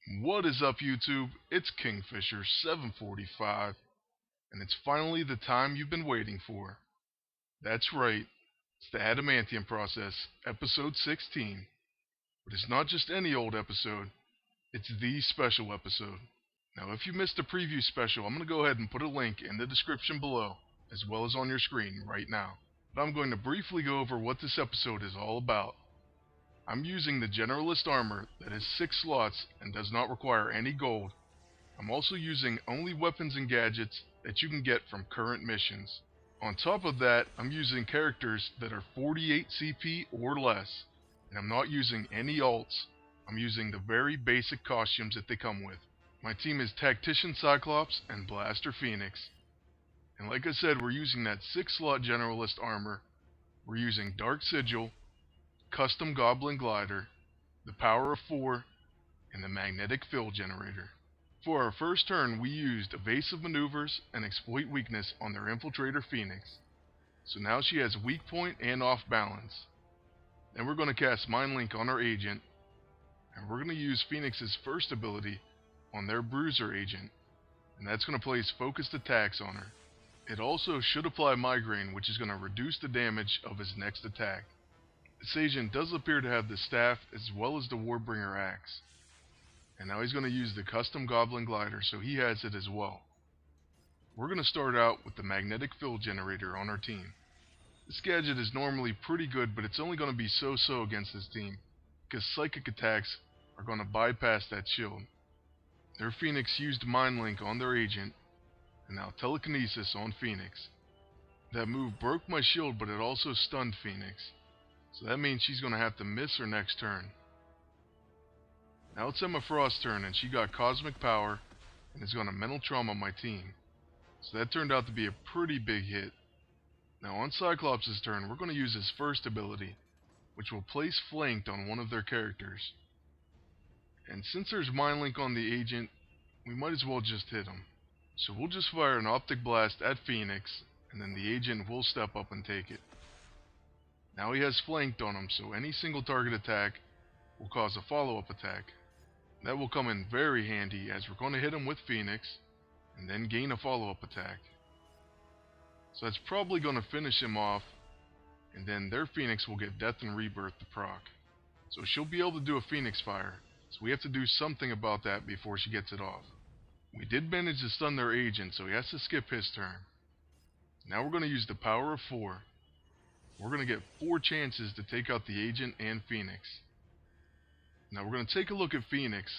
What is up, YouTube? It's Kingfisher745, and it's finally the time you've been waiting for. That's right, it's the Adamantium process, episode 16. But it's not just any old episode, it's the special episode. Now, if you missed the preview special, I'm going to go ahead and put a link in the description below, as well as on your screen right now. But I'm going to briefly go over what this episode is all about. I'm using the Generalist armor that has 6 slots and does not require any gold. I'm also using only weapons and gadgets that you can get from current missions. On top of that, I'm using characters that are 48 CP or less, and I'm not using any alts. I'm using the very basic costumes that they come with. My team is Tactician Cyclops and Blaster Phoenix. And like I said, we're using that 6 slot Generalist armor. We're using Dark Sigil, Custom Goblin Glider, the Power of 4, and the Magnetic Fill Generator. For our first turn, we used Evasive Maneuvers and Exploit Weakness on their Infiltrator Phoenix. So now she has Weak Point and Off Balance. Then we're going to cast Mind Link on our Agent, and we're going to use Phoenix's first ability on their Bruiser Agent, and that's going to place Focused Attacks on her. It also should apply Migraine, which is going to reduce the damage of his next attack. This agent does appear to have the staff as well as the Warbringer axe. And now he's going to use the custom Goblin Glider, so he has it as well. We're going to start out with the Magnetic Fill Generator on our team. This gadget is normally pretty good, but it's only going to be so-so against this team, because psychic attacks are going to bypass that shield. Their Phoenix used Mind Link on their agent, and now Telekinesis on Phoenix. That move broke my shield, but it also stunned Phoenix. So that means she's going to have to miss her next turn. Now it's Emma Frost's turn, and she got Cosmic Power and is going to Mental Trauma my team. So that turned out to be a pretty big hit. Now on Cyclops' turn, we're going to use his first ability, which will place Flanked on one of their characters. And since there's Mind Link on the agent, we might as well just hit him. So we'll just fire an Optic Blast at Phoenix, and then the agent will step up and take it. Now he has Flanked on him, so any single target attack will cause a follow-up attack. That will come in very handy, as we're going to hit him with Phoenix, and then gain a follow-up attack. So that's probably going to finish him off, and then their Phoenix will get Death and Rebirth to proc. So she'll be able to do a Phoenix Fire, so we have to do something about that before she gets it off. We did manage to stun their agent, so he has to skip his turn. Now we're going to use the Power of 4. We're going to get 4 chances to take out the agent and Phoenix. Now we're going to take a look at Phoenix,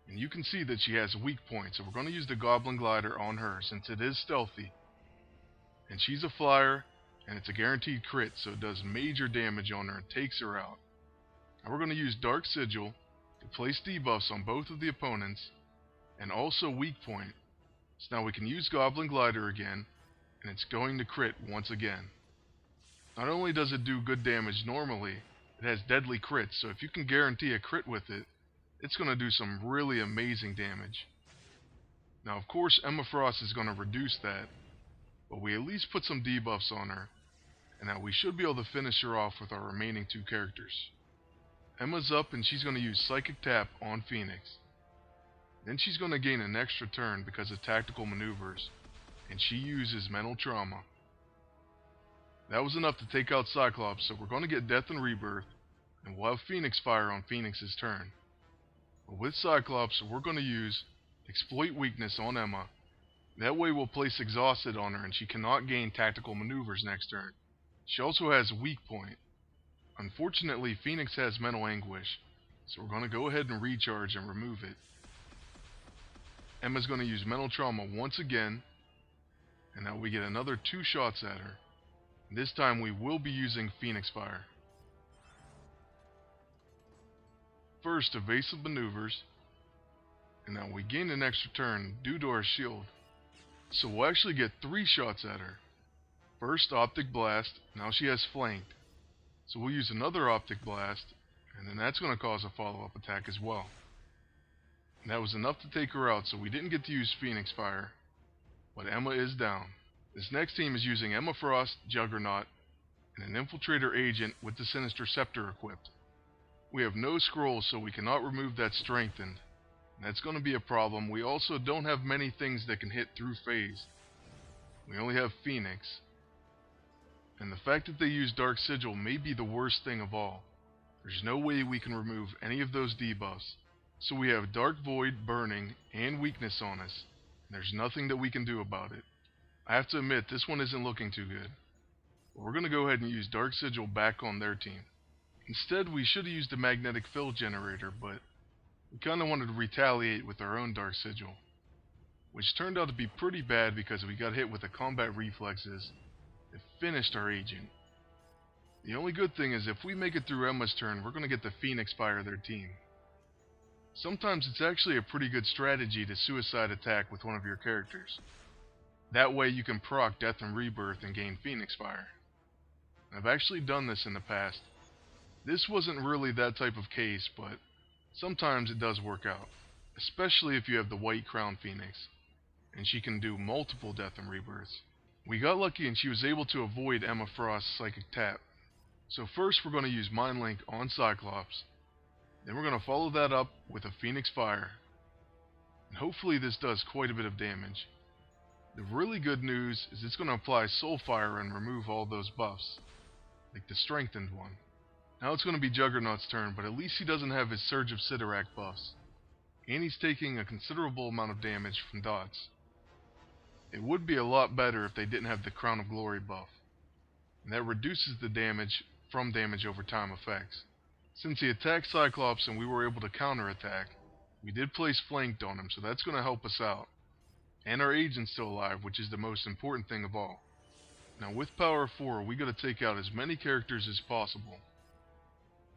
and you can see that she has weak points, so we're going to use the Goblin Glider on her since it is stealthy. And she's a flyer, and it's a guaranteed crit, so it does major damage on her and takes her out. Now we're going to use Dark Sigil to place debuffs on both of the opponents, and also weak point. So now we can use Goblin Glider again, and it's going to crit once again. Not only does it do good damage normally, it has deadly crits, so if you can guarantee a crit with it, it's going to do some really amazing damage. Now of course Emma Frost is going to reduce that, but we at least put some debuffs on her, and now we should be able to finish her off with our remaining 2 characters. Emma's up and she's going to use Psychic Tap on Phoenix. Then she's going to gain an extra turn because of tactical maneuvers, and she uses Mental Trauma. That was enough to take out Cyclops, so we're going to get Death and Rebirth, and we'll have Phoenix Fire on Phoenix's turn. But with Cyclops, we're going to use Exploit Weakness on Emma. That way we'll place Exhausted on her, and she cannot gain Tactical Maneuvers next turn. She also has Weak Point. Unfortunately, Phoenix has Mental Anguish, so we're going to go ahead and recharge and remove it. Emma's going to use Mental Trauma once again, and now we get another 2 shots at her. This time we will be using Phoenix Fire. First, Evasive Maneuvers, and now we gain an extra turn due to our shield. So we'll actually get 3 shots at her. First, Optic Blast, now she has Flanked. So we'll use another Optic Blast, and then that's going to cause a follow-up attack as well. And that was enough to take her out, so we didn't get to use Phoenix Fire. But Emma is down. This next team is using Emma Frost, Juggernaut, and an Infiltrator Agent with the Sinister Scepter equipped. We have no scrolls, so we cannot remove that Strengthened. That's going to be a problem. We also don't have many things that can hit through phase. We only have Phoenix. And the fact that they use Dark Sigil may be the worst thing of all. There's no way we can remove any of those debuffs. So we have Dark Void, Burning, and Weakness on us. And there's nothing that we can do about it. I have to admit, this one isn't looking too good. But we're going to go ahead and use Dark Sigil back on their team. Instead, we should have used a Magnetic Field Generator, but we kind of wanted to retaliate with our own Dark Sigil, which turned out to be pretty bad because we got hit with the combat reflexes that finished our agent. The only good thing is if we make it through Emma's turn, we're going to get the Phoenix Fire their team. Sometimes it's actually a pretty good strategy to suicide attack with one of your characters. That way you can proc Death and Rebirth and gain Phoenix Fire. I've actually done this in the past. This wasn't really that type of case, but sometimes it does work out, especially if you have the White Crown Phoenix, and she can do multiple Death and Rebirths. We got lucky and she was able to avoid Emma Frost's Psychic Tap. So first we're going to use Mind Link on Cyclops, then we're going to follow that up with a Phoenix Fire, and hopefully this does quite a bit of damage. The really good news is it's going to apply Soul Fire and remove all those buffs, like the strengthened one. Now it's going to be Juggernaut's turn, but at least he doesn't have his Surge of Sidorak buffs, and he's taking a considerable amount of damage from dots. It would be a lot better if they didn't have the Crown of Glory buff, and that reduces the damage from damage over time effects. Since he attacked Cyclops and we were able to counterattack, we did place Flanked on him, so that's going to help us out. And our agent's still alive, which is the most important thing of all. Now with Power 4, we got to take out as many characters as possible.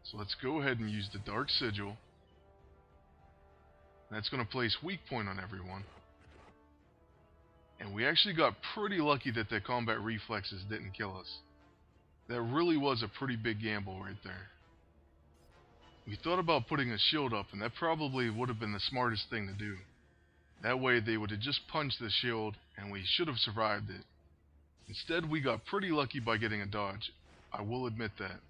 So let's go ahead and use the Dark Sigil. That's going to place Weak Point on everyone. And we actually got pretty lucky that the combat reflexes didn't kill us. That really was a pretty big gamble right there. We thought about putting a shield up, and that probably would have been the smartest thing to do. That way they would have just punched the shield, and we should have survived it. Instead, we got pretty lucky by getting a dodge. I will admit that.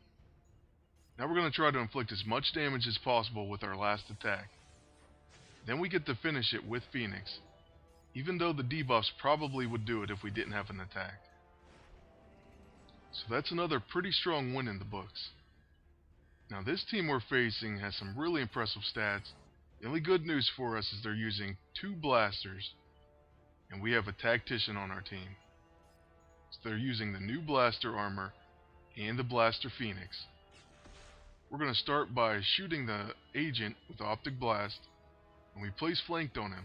Now we're going to try to inflict as much damage as possible with our last attack. Then we get to finish it with Phoenix, even though the debuffs probably would do it if we didn't have an attack. So that's another pretty strong win in the books. Now this team we're facing has some really impressive stats. The only good news for us is they're using 2 blasters, and we have a tactician on our team. So they're using the new blaster armor and the blaster Phoenix. We're going to start by shooting the agent with Optic Blast, and we place Flanked on him.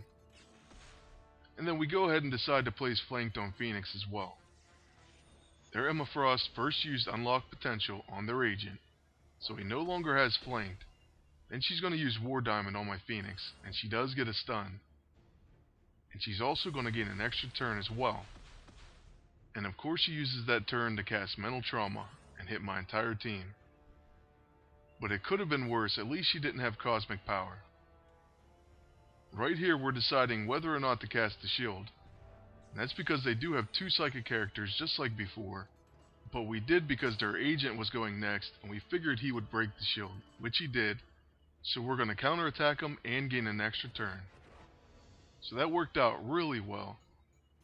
And then we go ahead and decide to place Flanked on Phoenix as well. Their Emma Frost first used Unlock Potential on their agent, so he no longer has Flanked. Then she's going to use War Diamond on my Phoenix, and she does get a stun. And she's also going to gain an extra turn as well. And of course she uses that turn to cast Mental Trauma and hit my entire team. But it could have been worse, at least she didn't have Cosmic Power. Right here we're deciding whether or not to cast the shield. And that's because they do have 2 psychic characters just like before, but we did because their agent was going next, and we figured he would break the shield, which he did, so we're going to counterattack him and gain an extra turn. So that worked out really well.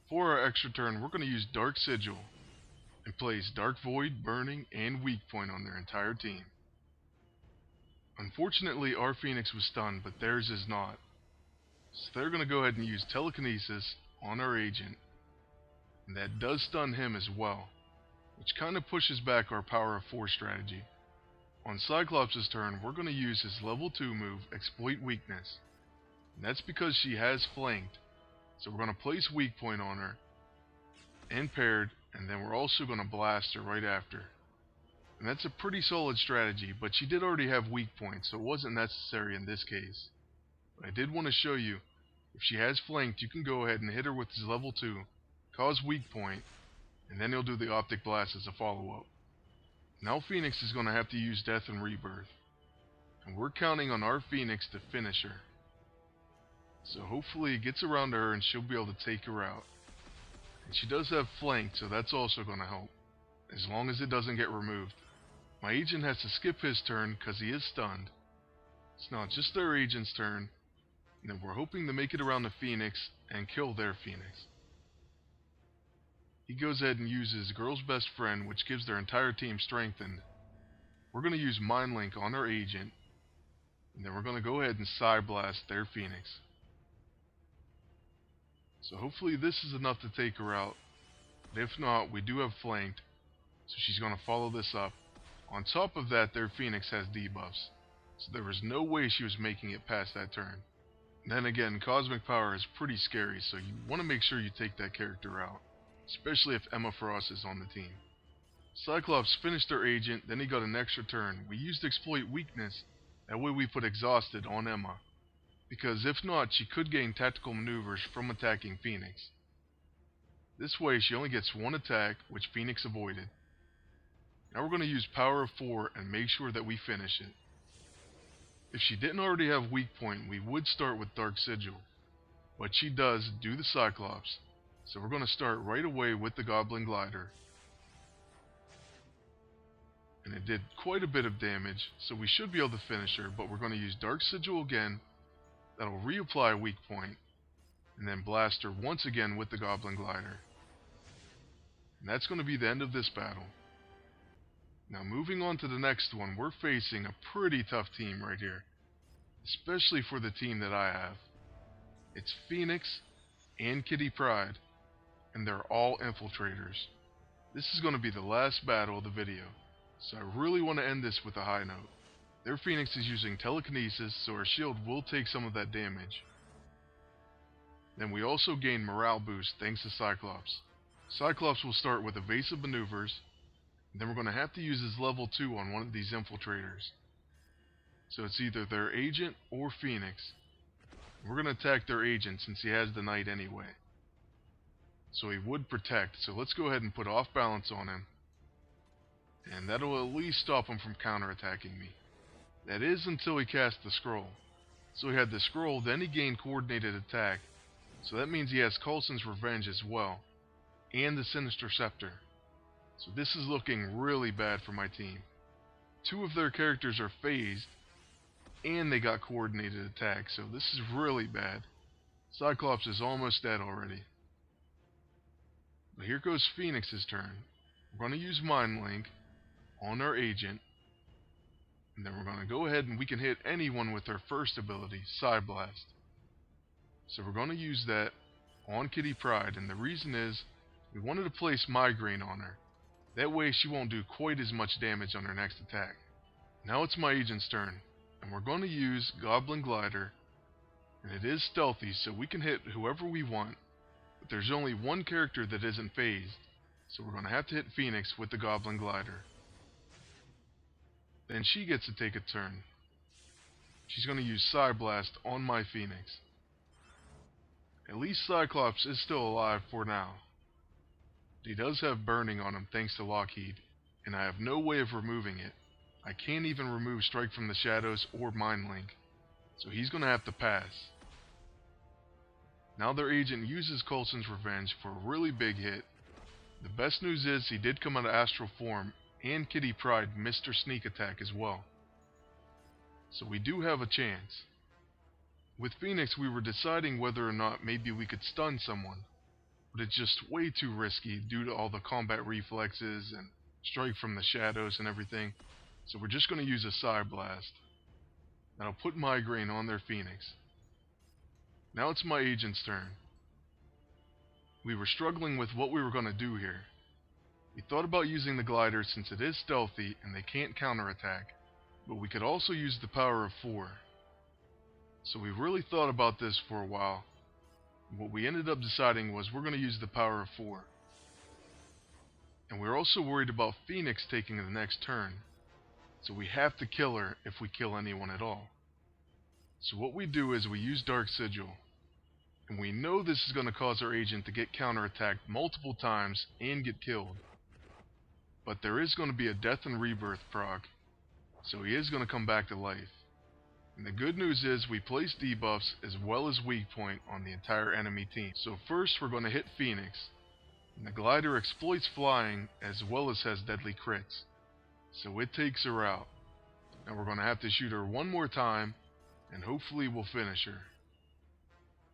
For our extra turn, we're going to use Dark Sigil, and place Dark Void, Burning, and Weak Point on their entire team. Unfortunately, our Phoenix was stunned, but theirs is not. So they're going to go ahead and use Telekinesis on our agent, and that does stun him as well, which kind of pushes back our Power of 4 strategy. On Cyclops' turn, we're going to use his level 2 move, Exploit Weakness, and that's because she has Flanked, so we're going to place Weak Point on her, and paired, and then we're also going to blast her right after. And that's a pretty solid strategy, but she did already have Weak Point, so it wasn't necessary in this case. But I did want to show you, if she has Flanked, you can go ahead and hit her with his level 2, cause Weak Point, and then he'll do the Optic Blast as a follow-up. Now Phoenix is going to have to use Death and Rebirth, and we're counting on our Phoenix to finish her. So hopefully it gets around to her and she'll be able to take her out. And she does have Flanked, so that's also going to help, as long as it doesn't get removed. My agent has to skip his turn because he is stunned. It's now just their agent's turn, And then we're hoping to make it around the Phoenix and kill their Phoenix. He goes ahead and uses Girl's Best Friend, which gives their entire team strengthened. We're going to use Mind Link on our agent, and then we're going to go ahead and Psy Blast their Phoenix. So hopefully this is enough to take her out. But if not, we do have flanked, so she's going to follow this up. On top of that, their Phoenix has debuffs, so there was no way she was making it past that turn. And then again, Cosmic Power is pretty scary, so you want to make sure you take that character out, especially if Emma Frost is on the team. Cyclops finished their agent, then he got an extra turn. We used Exploit Weakness, that way we put Exhausted on Emma, because if not, she could gain tactical maneuvers from attacking Phoenix. This way she only gets one attack, which Phoenix avoided. Now we're going to use Power of 4 and make sure that we finish it. If she didn't already have weak point, we would start with Dark Sigil, but she does do the Cyclops, so we're going to start right away with the Goblin Glider. And it did quite a bit of damage, so we should be able to finish her, but we're going to use Dark Sigil again. That'll reapply weak point, and then blast her once again with the Goblin Glider. And that's going to be the end of this battle. Now moving on to the next one, we're facing a pretty tough team right here, especially for the team that I have. It's Phoenix and Kitty Pryde, and they're all infiltrators. This is going to be the last battle of the video, so I really want to end this with a high note. Their Phoenix is using telekinesis, so her shield will take some of that damage. Then we also gain morale boost thanks to Cyclops. Cyclops will start with evasive maneuvers, and then we're going to have to use his level 2 on one of these infiltrators. So it's either their agent or Phoenix. We're going to attack their agent since he has the Knight anyway. So he would protect, so let's go ahead and put off balance on him. And that'll at least stop him from counterattacking me. That is until he cast the scroll. So he had the scroll, then he gained coordinated attack. So that means he has Coulson's Revenge as well, and the Sinister Scepter. So this is looking really bad for my team. 2 of their characters are phased, and they got coordinated attack, so this is really bad. Cyclops is almost dead already. But here goes Phoenix's turn. We're going to use Mind Link on our agent, and then we're going to go ahead and we can hit anyone with their first ability, Psy Blast. So we're going to use that on Kitty Pryde, and the reason is we wanted to place Migraine on her. That way she won't do quite as much damage on her next attack. Now it's my agent's turn, and we're going to use Goblin Glider, and it is stealthy, so we can hit whoever we want, but there's only one character that isn't phased, so we're going to have to hit Phoenix with the Goblin Glider. Then she gets to take a turn. She's going to use Psy Blast on my Phoenix. At least Cyclops is still alive for now. He does have burning on him thanks to Lockheed, and I have no way of removing it. I can't even remove Strike from the Shadows or Mind Link, so he's going to have to pass. Now their agent uses Coulson's Revenge for a really big hit. The best news is he did come out of astral form, and Kitty Pryde missed her sneak attack as well. So we do have a chance. With Phoenix we were deciding whether or not maybe we could stun someone, but it's just way too risky due to all the combat reflexes and Strike from the Shadows and everything, so we're just going to use a Psy Blast. That'll put Migraine on their Phoenix. Now it's my agent's turn. We were struggling with what we were going to do here. We thought about using the glider since it is stealthy and they can't counterattack, but we could also use the power of 4. So we really thought about this for a while. What we ended up deciding was we're going to use the power of 4. And we're also worried about Phoenix taking the next turn, so we have to kill her if we kill anyone at all. So what we do is we use Dark Sigil, and we know this is going to cause our agent to get counterattacked multiple times and get killed. But there is going to be a Death and Rebirth proc, so he is going to come back to life. And the good news is we place debuffs as well as weak point on the entire enemy team. So first we're going to hit Phoenix, and the glider exploits flying as well as has deadly crits, so it takes her out. Now we're going to have to shoot her one more time, and hopefully we'll finish her.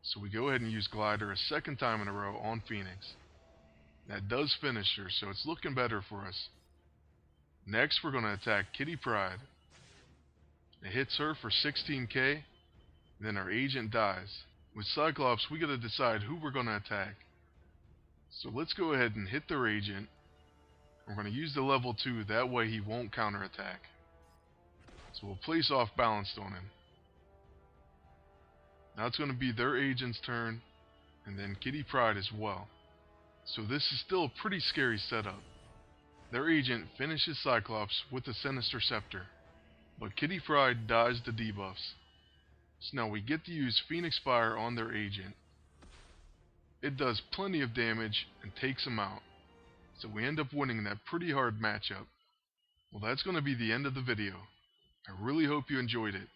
So we go ahead and use Glider a second time in a row on Phoenix. That does finish her, so it's looking better for us. Next, we're going to attack Kitty Pryde. It hits her for 16k, then our agent dies. With Cyclops, we got to decide who we're going to attack. So let's go ahead and hit their agent. We're going to use the level 2, that way he won't counterattack. So we'll place off balanced on him. Now it's going to be their agent's turn, and then Kitty Pryde as well. So this is still a pretty scary setup. Their agent finishes Cyclops with the Sinister Scepter, but Kitty Pryde dies to debuffs. So now we get to use Phoenix Fire on their agent. It does plenty of damage and takes him out. So we end up winning that pretty hard matchup. Well, that's going to be the end of the video. I really hope you enjoyed it.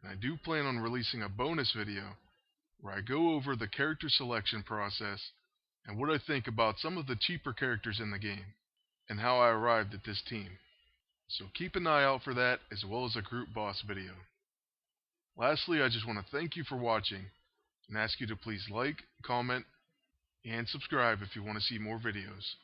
And I do plan on releasing a bonus video where I go over the character selection process and what I think about some of the cheaper characters in the game and how I arrived at this team. So keep an eye out for that, as well as a group boss video. Lastly, I just want to thank you for watching and ask you to please like, comment, and subscribe if you want to see more videos.